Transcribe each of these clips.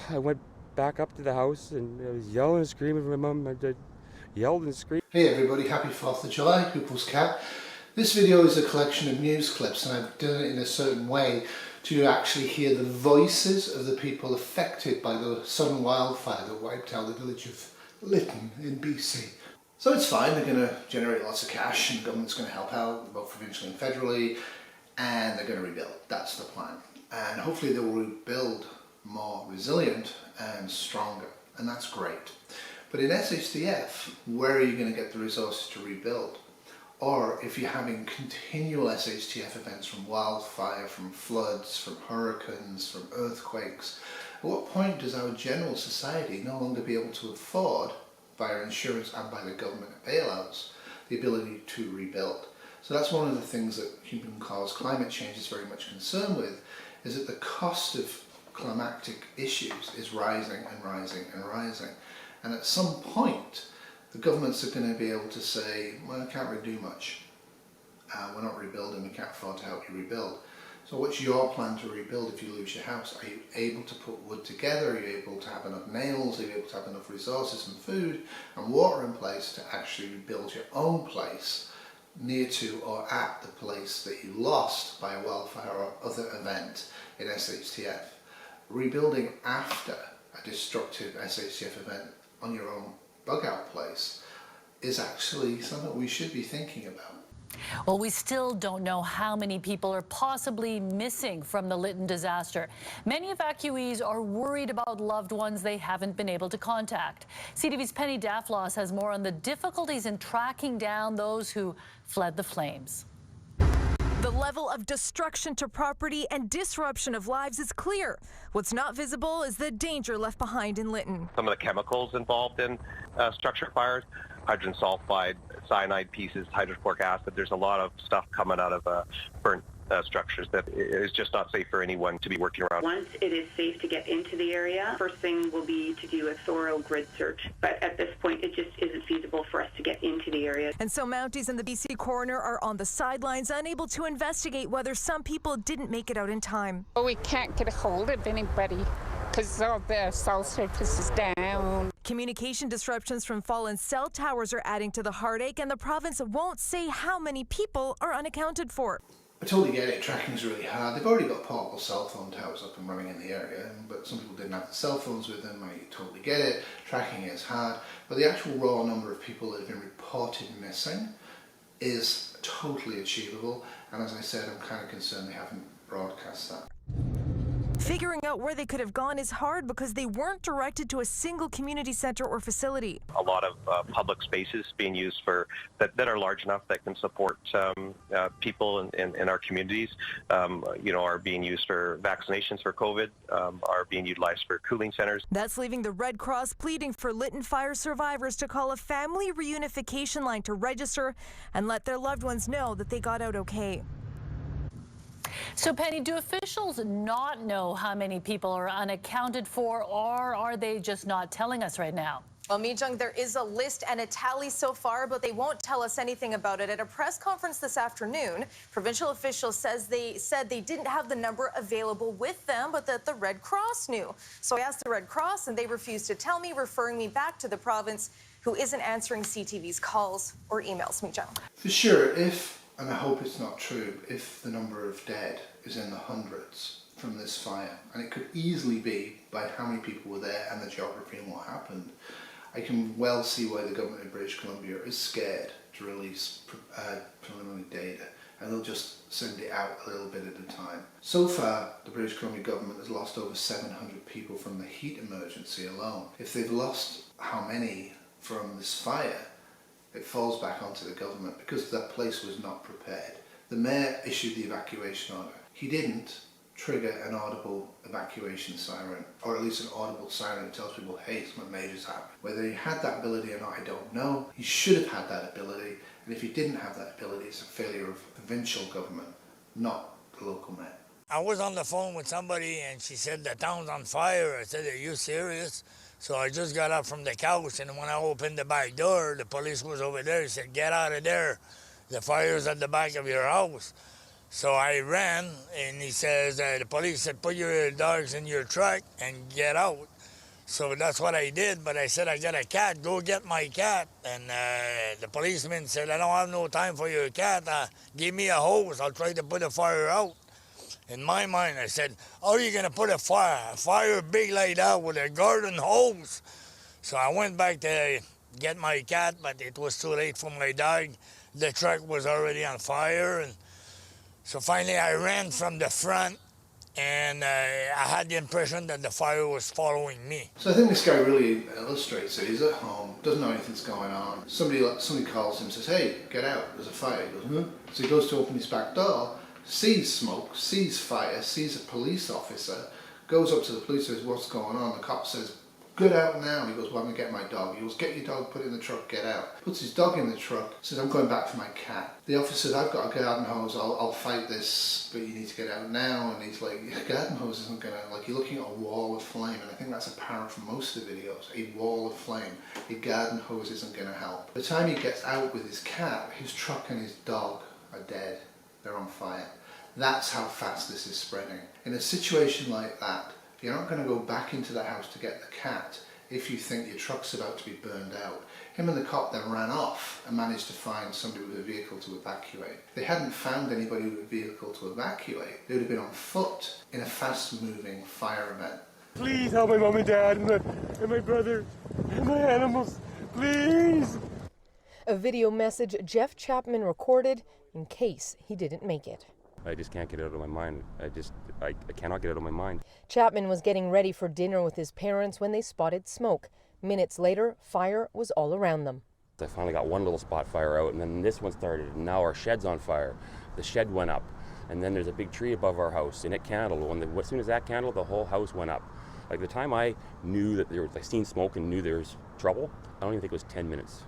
I went back up to the house and I was yelling and screaming for my mum. I yelled and screamed. Hey everybody, happy 4th of July, Huples Cat. This video is a collection of news clips and I've done it in a certain way to actually hear the voices of the people affected by the sudden wildfire that wiped out the village of Lytton in BC. So it's fine, they're going to generate lots of cash and the government's going to help out both provincially and federally, and they're going to rebuild. That's the plan. And hopefully they will rebuild more resilient and stronger, and that's great. But in SHTF, where are you going to get the resources to rebuild? Or if you're having continual SHTF events from wildfire, from floods, from hurricanes, from earthquakes, at what point does our general society no longer be able to afford, via insurance and by the government bailouts, the ability to rebuild? So that's one of the things that human-caused climate change is very much concerned with, is that the cost of climatic issues is rising and rising and rising. And at some point, the governments are going to be able to say, well, I can't really do much. We're not rebuilding, we can't afford to help you rebuild. So what's your plan to rebuild if you lose your house? Are you able to put wood together? Are you able to have enough nails? Are you able to have enough resources and food and water in place to actually rebuild your own place near to or at the place that you lost by a wildfire or other event in SHTF? Rebuilding after a destructive SHTF event on your own bug out place is actually something we should be thinking about. Well, we still don't know how many people are possibly missing from the Lytton disaster. Many evacuees are worried about loved ones they haven't been able to contact. CTV's Penny Daflos has more on the difficulties in tracking down those who fled the flames. The level of destruction to property and disruption of lives is clear. What's not visible is the danger left behind in Lytton. Some of the chemicals involved in structure fires, hydrogen sulfide, cyanide pieces, hydrochloric acid, there's a lot of stuff coming out of burnt structures that is just not safe for anyone to be working around. Once it is safe to get into the area, first thing will be to do a thorough grid search. But at this point, it just isn't feasible for us to get into the area. And so Mounties and the BC coroner are on the sidelines, unable to investigate whether some people didn't make it out in time. Well, we can't get a hold of anybody because all the cell surface is down. Communication disruptions from fallen cell towers are adding to the heartache, and the province won't say how many people are unaccounted for. I totally get it, tracking is really hard. They've already got portable cell phone towers up and running in the area, but some people didn't have the cell phones with them. I totally get it, tracking is hard, but the actual raw number of people that have been reported missing is totally achievable, and as I said, I'm kind of concerned they haven't broadcast that. Figuring out where they could have gone is hard because they weren't directed to a single community center or facility. A lot of public spaces being used for that are large enough that can support people in our communities, are being used for vaccinations for COVID, are being utilized for cooling centers. That's leaving the Red Cross pleading for Lytton fire survivors to call a family reunification line to register and let their loved ones know that they got out okay. So, Penny, do officials not know how many people are unaccounted for, or are they just not telling us right now? Well, Mijung, there is a list and a tally so far, but they won't tell us anything about it. At a press conference this afternoon, provincial officials said they didn't have the number available with them, but that the Red Cross knew. So I asked the Red Cross, and they refused to tell me, referring me back to the province, who isn't answering CTV's calls or emails. Mijung. For sure, and I hope it's not true, if the number of dead is in the hundreds from this fire, and it could easily be by how many people were there and the geography and what happened, I can well see why the government of British Columbia is scared to release preliminary data, and they'll just send it out a little bit at a time. So far, the British Columbia government has lost over 700 people from the heat emergency alone. If they've lost how many from this fire, it falls back onto the government because that place was not prepared. The mayor issued the evacuation order. He didn't trigger an audible evacuation siren, or at least an audible siren that tells people, hey, something major's happening. Whether he had that ability or not, I don't know. He should have had that ability, and if he didn't have that ability, it's a failure of provincial government, not the local mayor. I was on the phone with somebody and she said the town's on fire. I said, are you serious? So I just got up from the couch, and when I opened the back door, the police was over there. He said, get out of there. The fire's at the back of your house. So I ran, and he says, the police said, put your dogs in your truck and get out. So that's what I did, but I said, I got a cat, go get my cat. And the policeman said, I don't have no time for your cat. Give me a hose, I'll try to put a fire out. In my mind, I said, how are you going to put a fire big like that with a garden hose? So I went back to get my cat, but it was too late for my dog. The truck was already on fire. And so finally I ran from the front, and I had the impression that the fire was following me. So I think this guy really illustrates it. He's at home, doesn't know anything's going on. Somebody calls him and says, hey, get out, there's a fire. He goes, huh? So he goes to open his back door, sees smoke, sees fire, sees a police officer, goes up to the police, says, what's going on? The cop says, get out now. He goes, well, I'm going to get my dog. He goes, get your dog, put it in the truck, get out. Puts his dog in the truck, says, I'm going back for my cat. The officer says, I've got a garden hose, I'll fight this, but you need to get out now. And he's like, a garden hose isn't going to, like, you're looking at a wall of flame, and I think that's apparent from most of the videos, a wall of flame. A garden hose isn't going to help. By the time he gets out with his cat, his truck and his dog are dead. They're on fire. That's how fast this is spreading. In a situation like that, you're not going to go back into the house to get the cat if you think your truck's about to be burned out. Him and the cop then ran off and managed to find somebody with a vehicle to evacuate. If they hadn't found anybody with a vehicle to evacuate, they would have been on foot in a fast-moving fire event. Please help my mom and dad and my brother and my animals, please. A video message Jeff Chapman recorded in case he didn't make it. I just can't get it out of my mind. I cannot get it out of my mind. Chapman was getting ready for dinner with his parents when they spotted smoke. Minutes later, fire was all around them. I finally got one little spot fire out, and then this one started, and now our shed's on fire. The shed went up, and then there's a big tree above our house, and it candled. As soon as that candled, the whole house went up. Like the time I knew that I seen smoke and knew there was trouble, I don't even think it was 10 minutes.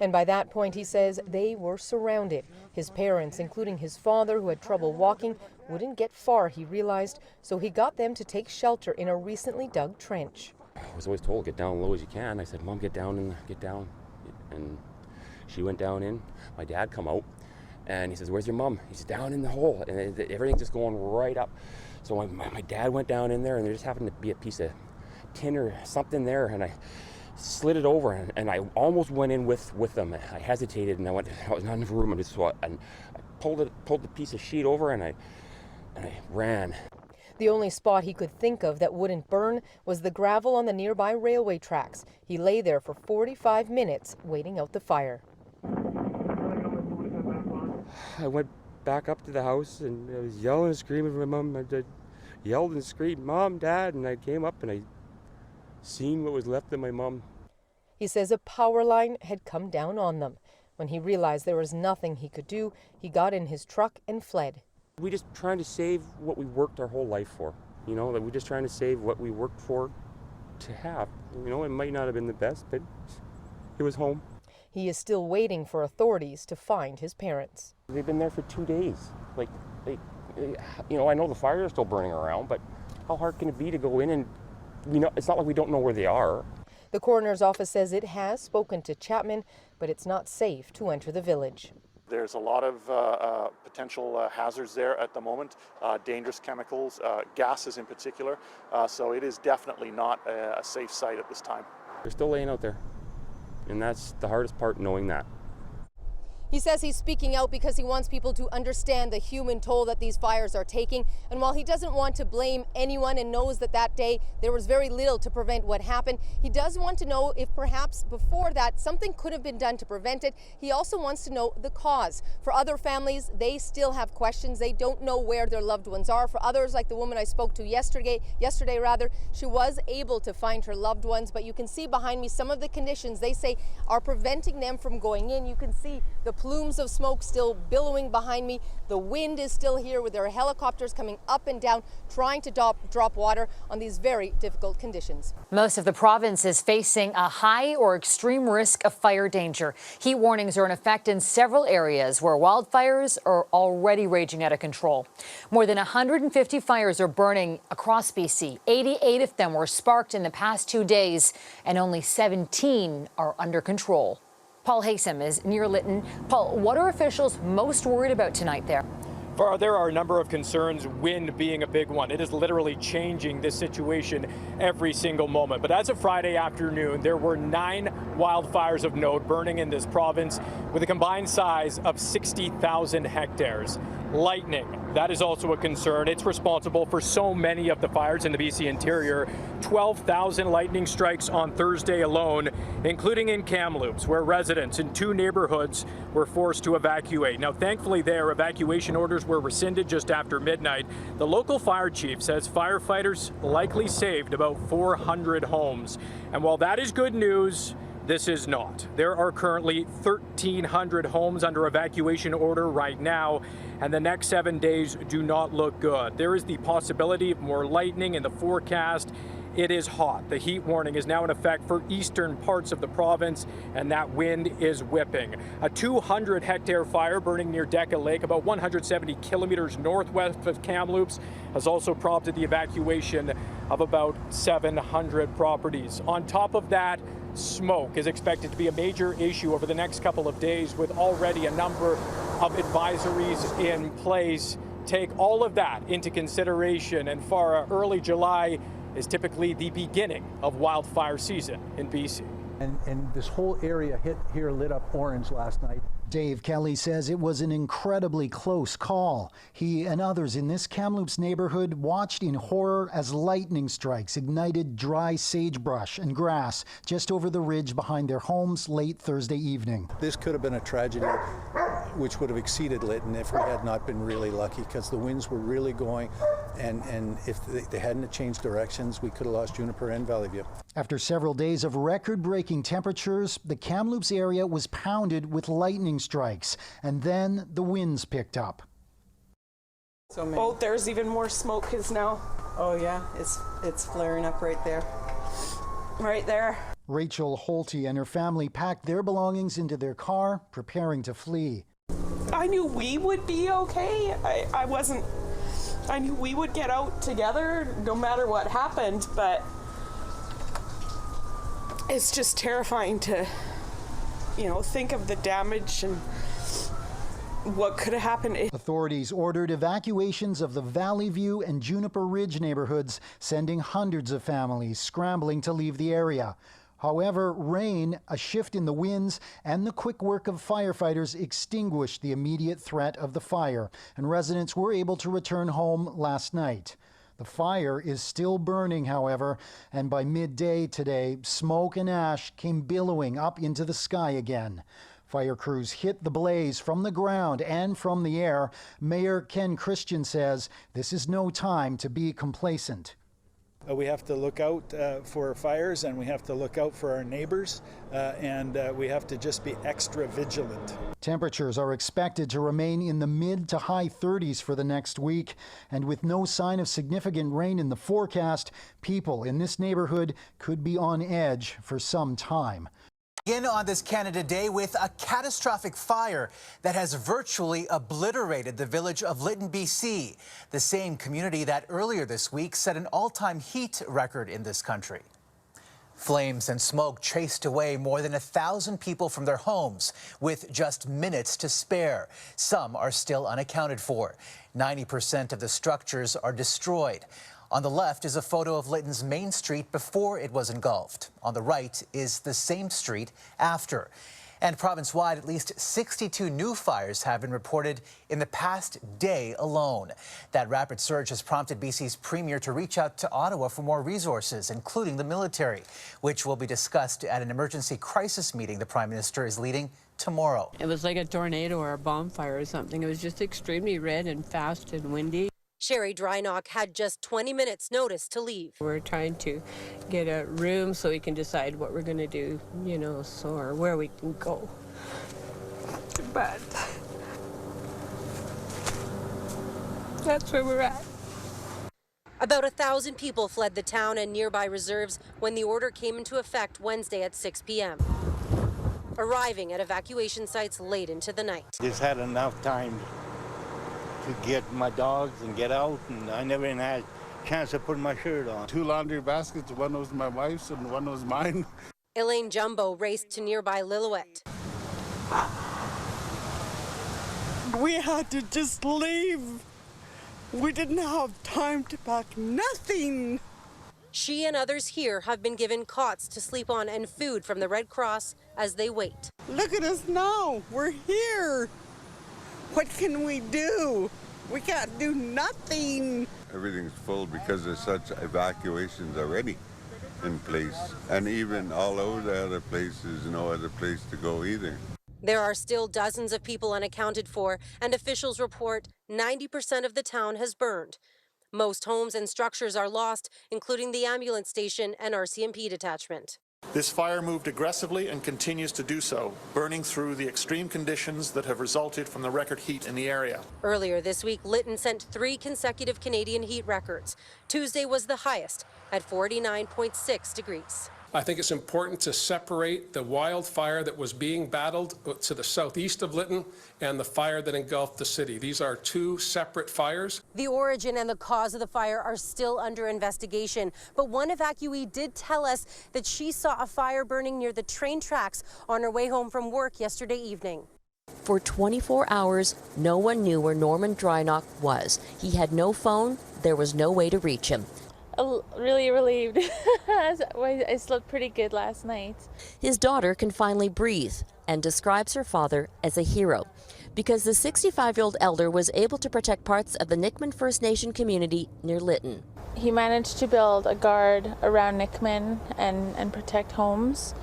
And by that point, he says, they were surrounded. His parents, including his father, who had trouble walking, wouldn't get far, he realized, so he got them to take shelter in a recently dug trench. I was always told, get down low as you can. I said, Mom, get down. And she went down in. My dad come out, and he says, where's your mom? He's down in the hole, and everything's just going right up. So my dad went down in there, and there just happened to be a piece of tin or something there, and I slid it over, and I almost went in with them. I hesitated, and I was not in the room, and I pulled the piece of sheet over, and I ran. The only spot he could think of that wouldn't burn was the gravel on the nearby railway tracks. He lay there for 45 minutes waiting out the fire. I went back up to the house, and I was yelling and screaming for my mom. I yelled and screamed, Mom, Dad, and I came up, and I seen what was left of my mom. He says a power line had come down on them. When he realized there was nothing he could do, he got in his truck and fled. We just trying to save what we worked our whole life for. You know, that we're just trying to save what we worked for to have. You know, it might not have been the best, but it was home. He is still waiting for authorities to find his parents. They've been there for 2 days. You know, I know the fire is still burning around, but how hard can it be to go in and, you know, it's not like we don't know where they are. The coroner's office says it has spoken to Chapman, but it's not safe to enter the village. There's a lot of potential hazards there at the moment, dangerous chemicals, gases in particular, so it is definitely not a safe site at this time. They're still laying out there, and that's the hardest part, knowing that. He says he's speaking out because he wants people to understand the human toll that these fires are taking. And while he doesn't want to blame anyone and knows that that day there was very little to prevent what happened, he does want to know if perhaps before that something could have been done to prevent it. He also wants to know the cause. For other families, they still have questions. They don't know where their loved ones are. For others, like the woman I spoke to yesterday, she was able to find her loved ones. But you can see behind me some of the conditions they say are preventing them from going in. You can see the plumes of smoke still billowing behind me. The wind is still here with their helicopters coming up and down, trying to drop water on these very difficult conditions. Most of the province is facing a high or extreme risk of fire danger. Heat warnings are in effect in several areas where wildfires are already raging out of control. More than 150 fires are burning across BC. 88 of them were sparked in the past 2 days, and only 17 are under control. Paul Haysom is near Lytton. Paul, what are officials most worried about tonight there? There are a number of concerns, wind being a big one. It is literally changing this situation every single moment. But as of Friday afternoon, there were 9 wildfires of note burning in this province with a combined size of 60,000 hectares. Lightning, that is also a concern. It's responsible for so many of the fires in the BC interior. 12,000 lightning strikes on Thursday alone, including in Kamloops, where residents in 2 neighborhoods were forced to evacuate. Now, thankfully, their evacuation orders were rescinded just after midnight. The local fire chief says firefighters likely saved about 400 homes. And while that is good news, this is not. There are currently 1,300 homes under evacuation order right now, and the next 7 days do not look good. There is the possibility of more lightning in the forecast. It is hot. The heat warning is now in effect for eastern parts of the province, and that wind is whipping. A 200-hectare fire burning near Deca Lake, about 170 kilometers northwest of Kamloops, has also prompted the evacuation of about 700 properties. On top of that, smoke is expected to be a major issue over the next couple of days, with already a number of advisories in place. Take all of that into consideration, and for early July is typically the beginning of wildfire season in BC. And this whole area lit up orange last night. Dave Kelly says it was an incredibly close call. He and others in this Kamloops neighborhood watched in horror as lightning strikes ignited dry sagebrush and grass just over the ridge behind their homes late Thursday evening. This could have been a tragedy which would have exceeded Lytton if we had not been really lucky, because the winds were really going, and if they hadn't changed directions, we could have lost Juniper and Valley View. After several days of record-breaking temperatures, the Kamloops area was pounded with lightning strikes, and then the winds picked up. Oh, there's even more smoke is now. Oh yeah, it's flaring up right there. Right there. Rachel Holty and her family packed their belongings into their car, preparing to flee. I knew we would be okay. I knew we would get out together no matter what happened, but it's just terrifying to, think of the damage and what could have happened. Authorities ordered evacuations of the Valley View and Juniper Ridge neighborhoods, sending hundreds of families scrambling to leave the area. However, rain, a shift in the winds, and the quick work of firefighters extinguished the immediate threat of the fire, and residents were able to return home last night. The fire is still burning, however, and by midday today, smoke and ash came billowing up into the sky again. Fire crews hit the blaze from the ground and from the air. Mayor Ken Christian says this is no time to be complacent. We have to look out for fires, and we have to look out for our neighbors, and we have to just be extra vigilant. Temperatures are expected to remain in the mid to high 30s for the next week, and with no sign of significant rain in the forecast, people in this neighborhood could be on edge for some time. Begin on this Canada Day with a catastrophic fire that has virtually obliterated the village of Lytton, BC, the same community that earlier this week set an all-time heat record in this country. Flames and smoke chased away more than 1,000 people from their homes with just minutes to spare. Some are still unaccounted for. 90% of the structures are destroyed. On the left is a photo of Lytton's main street before it was engulfed. On the right is the same street after. And province-wide, at least 62 new fires have been reported in the past day alone. That rapid surge has prompted BC's Premier to reach out to Ottawa for more resources, including the military, which will be discussed at an emergency crisis meeting the Prime Minister is leading tomorrow. It was like a tornado or a bonfire or something. It was just extremely red and fast and windy. Sherry Drynock had just 20 minutes notice to leave. We're trying to get a room so we can decide what we're going to do, or where we can go. But that's where we're at. About 1,000 people fled the town and nearby reserves when the order came into effect Wednesday at 6 p.m. Arriving at evacuation sites late into the night. Just had enough time to get my dogs and get out, and I never even had a chance to put my shirt on. 2 laundry baskets, one was my wife's and one was mine. Elaine Jumbo raced to nearby Lillooet. We had to just leave. We didn't have time to pack nothing. She and others here have been given cots to sleep on and food from the Red Cross as they wait. Look at us now. We're here. What can we do? We can't do nothing. Everything's full because there's such evacuations already in place. And even all over the other places, no other place to go either. There are still dozens of people unaccounted for, and officials report 90% of the town has burned. Most homes and structures are lost, including the ambulance station and RCMP detachment. This fire moved aggressively and continues to do so, burning through the extreme conditions that have resulted from the record heat in the area. Earlier this week, Lytton sent 3 consecutive Canadian heat records. Tuesday was the highest at 49.6 degrees. I think it's important to separate the wildfire that was being battled to the southeast of Lytton and the fire that engulfed the city. These are 2 separate fires. The origin and the cause of the fire are still under investigation, but one evacuee did tell us that she saw a fire burning near the train tracks on her way home from work yesterday evening. For 24 hours, no one knew where Norman Drynock was. He had no phone. There was no way to reach him. Really relieved. I slept pretty good last night. His daughter can finally breathe and describes her father as a hero because the 65-year-old elder was able to protect parts of the Nickman First Nation community near Lytton. He managed to build a guard around Nickman and protect homes.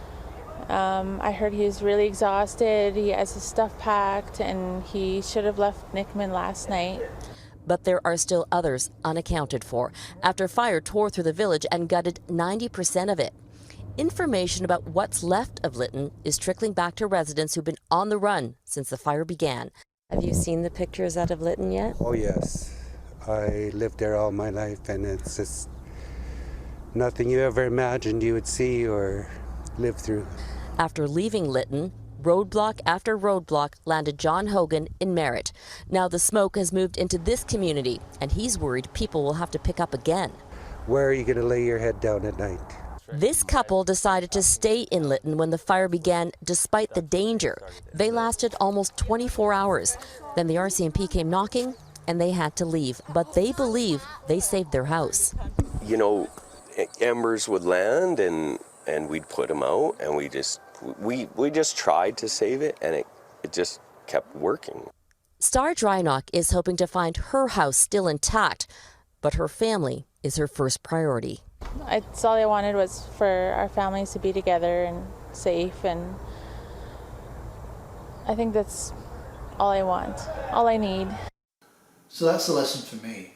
I heard he was really exhausted. He has his stuff packed and he should have left Nickman last night. But there are still others unaccounted for after fire tore through the village and gutted 90% of it. Information about what's left of Lytton is trickling back to residents who've been on the run since the fire began. Have you seen the pictures out of Lytton yet? Oh yes, I lived there all my life and it's just nothing you ever imagined you would see or live through. After leaving Lytton, roadblock after roadblock landed John Hogan in Merritt. Now the smoke has moved into this community, and he's worried people will have to pick up again. Where are you going to lay your head down at night? This couple decided to stay in Lytton when the fire began, despite the danger. They lasted almost 24 hours. Then the RCMP came knocking, and they had to leave. But they believe they saved their house. You know, embers would land, and we'd put them out, and we just tried to save it, and it just kept working. Star Drynock is hoping to find her house still intact, but her family is her first priority. It's all I wanted was for our families to be together and safe, and I think that's all I want, all I need. So that's the lesson for me.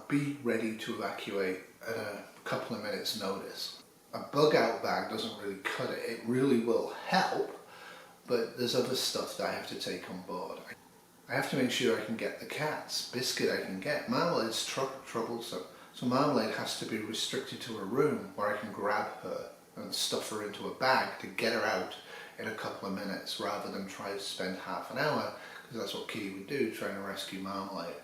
Be ready to evacuate at a couple of minutes' notice. A bug out bag doesn't really cut it. It really will help, but there's other stuff that I have to take on board. I have to make sure I can get the cats. Biscuit I can get. Marmalade's troublesome. So Marmalade has to be restricted to a room where I can grab her and stuff her into a bag to get her out in a couple of minutes rather than try to spend half an hour, because that's what Kitty would do, trying to rescue Marmalade.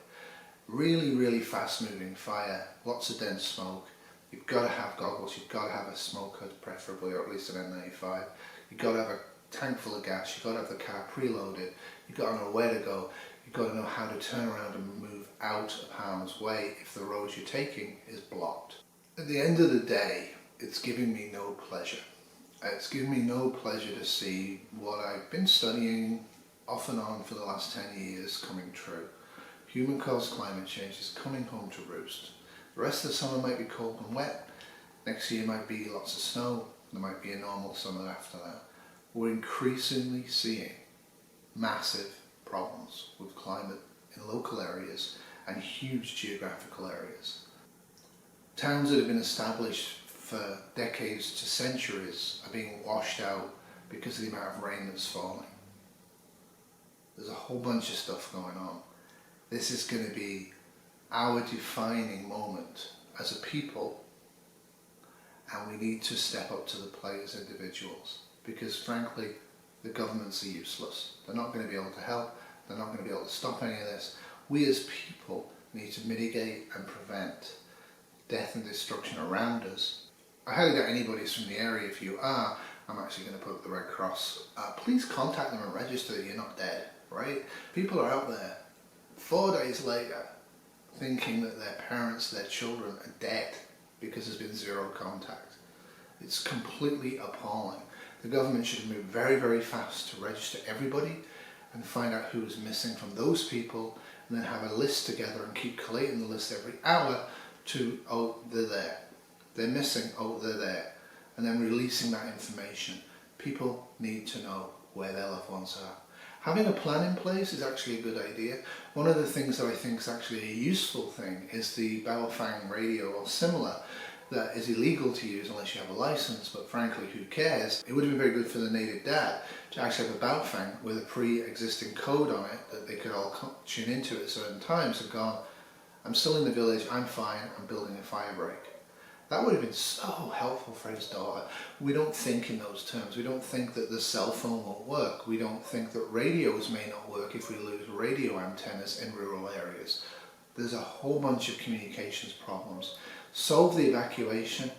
Really, really fast moving fire, lots of dense smoke. You've got to have goggles, you've got to have a smoke hood preferably, or at least an N95. You've got to have a tank full of gas, you've got to have the car preloaded, you've got to know where to go, you've got to know how to turn around and move out of harm's way if the road you're taking is blocked. At the end of the day, it's giving me no pleasure. It's giving me no pleasure to see what I've been studying off and on for the last 10 years coming true. Human-caused climate change is coming home to roost. The rest of the summer might be cold and wet. Next year might be lots of snow. There might be a normal summer after that. We're increasingly seeing massive problems with climate in local areas and huge geographical areas. Towns that have been established for decades to centuries are being washed out because of the amount of rain that's falling. There's a whole bunch of stuff going on. This is going to be our defining moment as a people, and we need to step up to the plate as individuals, because frankly the governments are useless. They're not going to be able to help, they're not going to be able to stop any of this. We as people need to mitigate and prevent death and destruction around us. I highly doubt anybody's from the area. If you are, I'm actually going to put up the Red Cross. Please contact them and register that you're not dead, right? People are out there 4 days later thinking that their parents, their children are dead because there's been zero contact. It's completely appalling. The government should move very, very fast to register everybody and find out who's missing from those people, and then have a list together and keep collating the list every hour to, oh, they're there. They're missing, oh, they're there. And then releasing that information. People need to know where their loved ones are. Having a plan in place is actually a good idea. One of the things that I think is actually a useful thing is the Baofeng radio or similar that is illegal to use unless you have a license, but frankly, who cares? It would have been very good for the native dad to actually have a Baofeng with a pre-existing code on it that they could all tune into at certain times and gone, I'm still in the village, I'm fine, I'm building a fire break. That would have been so helpful for his daughter. We don't think in those terms. We don't think that the cell phone won't work. We don't think that radios may not work if we lose radio antennas in rural areas. There's a whole bunch of communications problems. Solve the evacuation,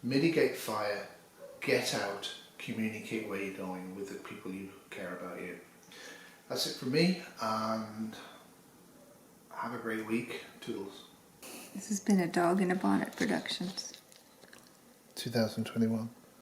mitigate fire, get out, communicate where you're going with the people who care about you. That's it from me, and have a great week. Toodles. This has been a Dog in a Bonnet Productions. 2021.